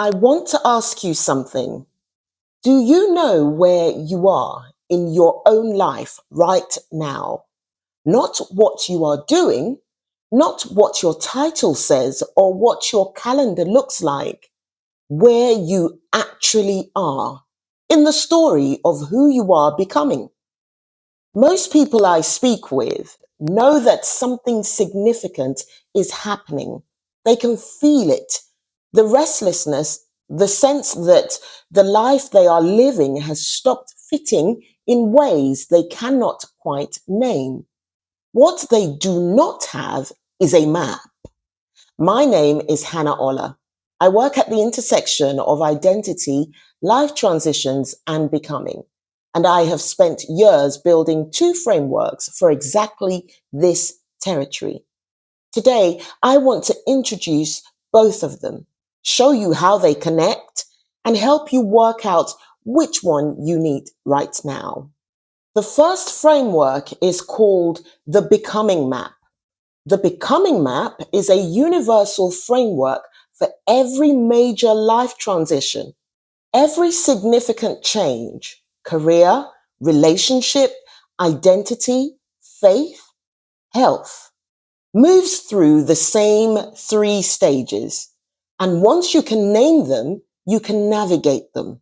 I want to ask you something. Do you know where you are in your own life right now? Not what you are doing, not what your title says or what your calendar looks like, where you actually are in the story of who you are becoming. Most people I speak with know that something significant is happening. They can feel it. The restlessness, the sense that the life they are living has stopped fitting in ways they cannot quite name. What they do not have is a map. My name is Hannah Ola. I work at the intersection of identity, life transitions, and becoming. And I have spent years building two frameworks for exactly this territory. Today, I want to introduce both of them, show you how they connect, and help you work out which one you need right now. The first framework is called the Becoming Map. The Becoming Map is a universal framework for every major life transition, every significant change, career, relationship, identity, faith, health, moves through the same three stages. And once you can name them, you can navigate them.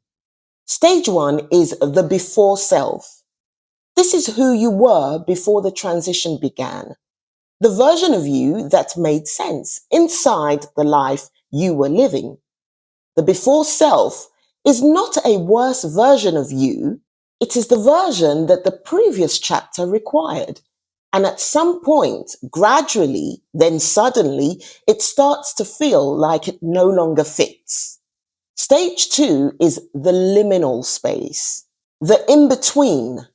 Stage one is the before self. This is who you were before the transition began. The version of you that made sense inside the life you were living. The before self is not a worse version of you. It is the version that the previous chapter required. And at some point, gradually, then suddenly, it starts to feel like it no longer fits. Stage two is the liminal space, the in-between.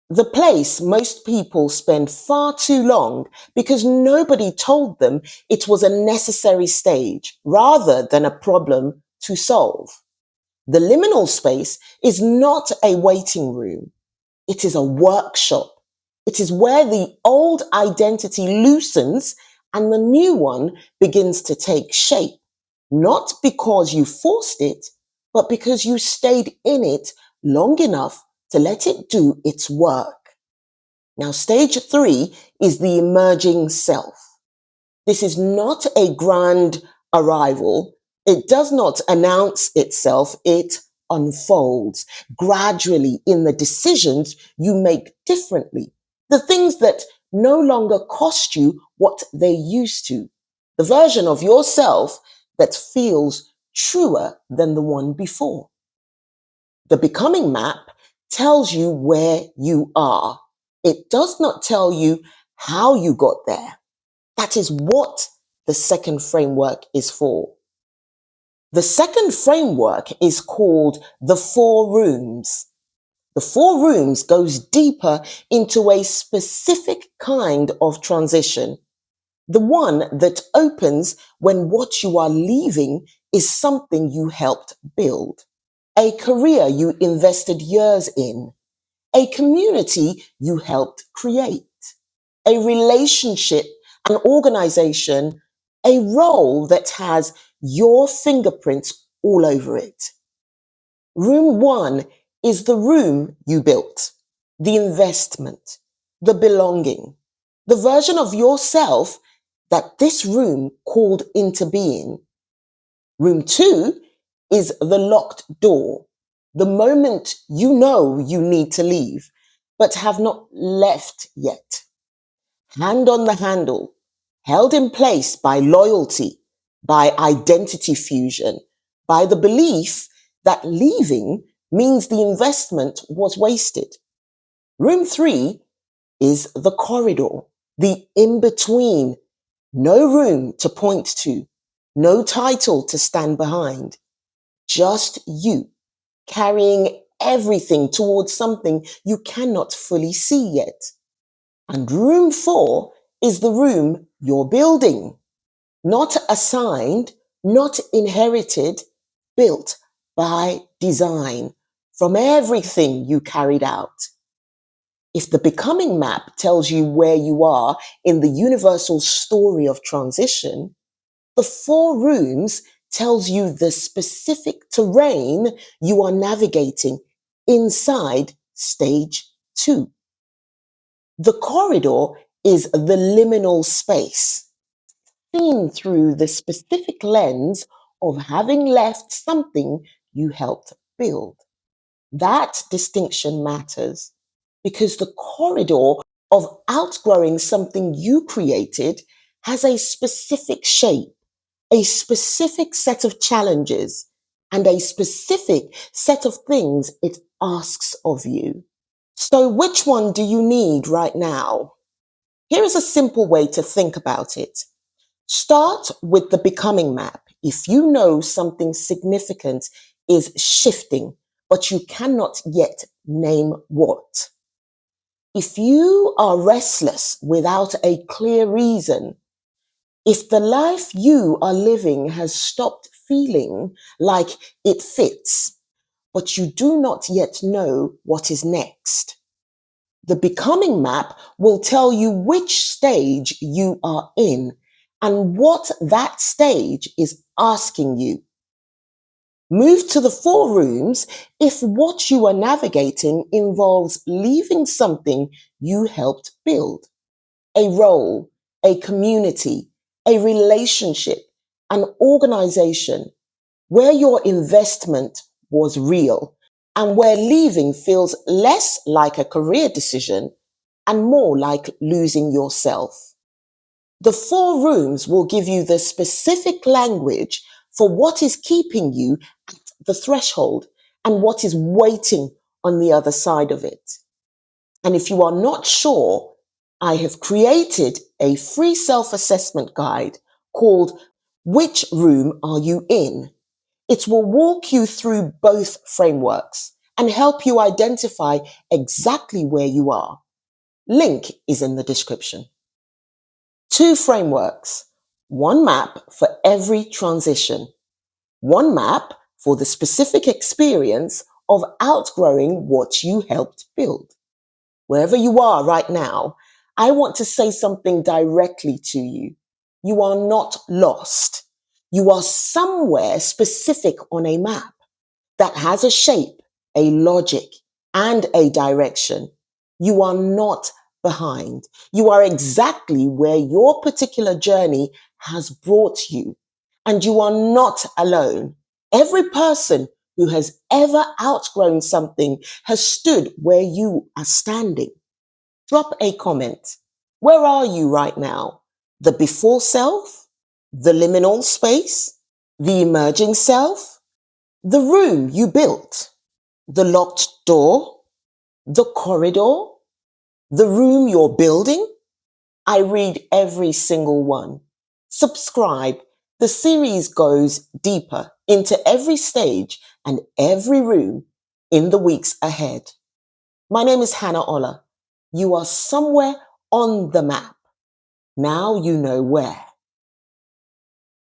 The place most people spend far too long because nobody told them it was a necessary stage rather than a problem to solve. The liminal space is not a waiting room. It is a workshop. It is where the old identity loosens and the new one begins to take shape, not because you forced it, but because you stayed in it long enough to let it do its work. Now, stage three is the emerging self. This is not a grand arrival. It does not announce itself. It unfolds gradually in the decisions you make differently. The things that no longer cost you what they used to. The version of yourself that feels truer than the one before. The becoming map tells you where you are. It does not tell you how you got there. That is what the second framework is for. The second framework is called the four rooms. The four rooms goes deeper into a specific kind of transition. The one that opens when what you are leaving is something you helped build. A career you invested years in. A community you helped create. A relationship, an organization, a role that has your fingerprints all over it. Room one is the room you built, the investment, the belonging, the version of yourself that this room called into being. Room two is the locked door, the moment you know you need to leave, but have not left yet. Hand on the handle, held in place by loyalty, by identity fusion, by the belief that leaving means the investment was wasted. Room three is the corridor, the in-between, no room to point to, no title to stand behind, just you carrying everything towards something you cannot fully see yet. And room four is the room you're building, not assigned, not inherited, built by design from everything you carried out. If the becoming map tells you where you are in the universal story of transition, the four rooms tells you the specific terrain you are navigating inside stage 2. The corridor is the liminal space, seen through the specific lens of having left something you helped build. That distinction matters because the corridor of outgrowing something you created has a specific shape, a specific set of challenges, and a specific set of things it asks of you. So, which one do you need right now? Here is a simple way to think about it. Start with the becoming map. If you know something significant is shifting, but you cannot yet name what. If you are restless without a clear reason, if the life you are living has stopped feeling like it fits, but you do not yet know what is next, the becoming map will tell you which stage you are in and what that stage is asking you. Move to the 4 rooms if what you are navigating involves leaving something you helped build, a role, a community, a relationship, an organization where your investment was real and where leaving feels less like a career decision and more like losing yourself. The 4 rooms will give you the specific language for what is keeping you at the threshold and what is waiting on the other side of it. And if you are not sure, I have created a free self-assessment guide called Which Room Are You In? It will walk you through both frameworks and help you identify exactly where you are. Link is in the description. 2 frameworks, 1 map for every transition, 1 map for the specific experience of outgrowing what you helped build. Wherever you are right now, I want to say something directly to you. You are not lost. You are somewhere specific on a map that has a shape, a logic, and a direction. You are not behind. You are exactly where your particular journey has brought you. And you are not alone. Every person who has ever outgrown something has stood where you are standing. Drop a comment. Where are you right now? The before self? The liminal space? The emerging self? The room you built? The locked door? The corridor? The room you're building? I read every single one. Subscribe. The series goes deeper into every stage and every room in the weeks ahead. My name is Hannah Ola. You are somewhere on the map. Now you know where.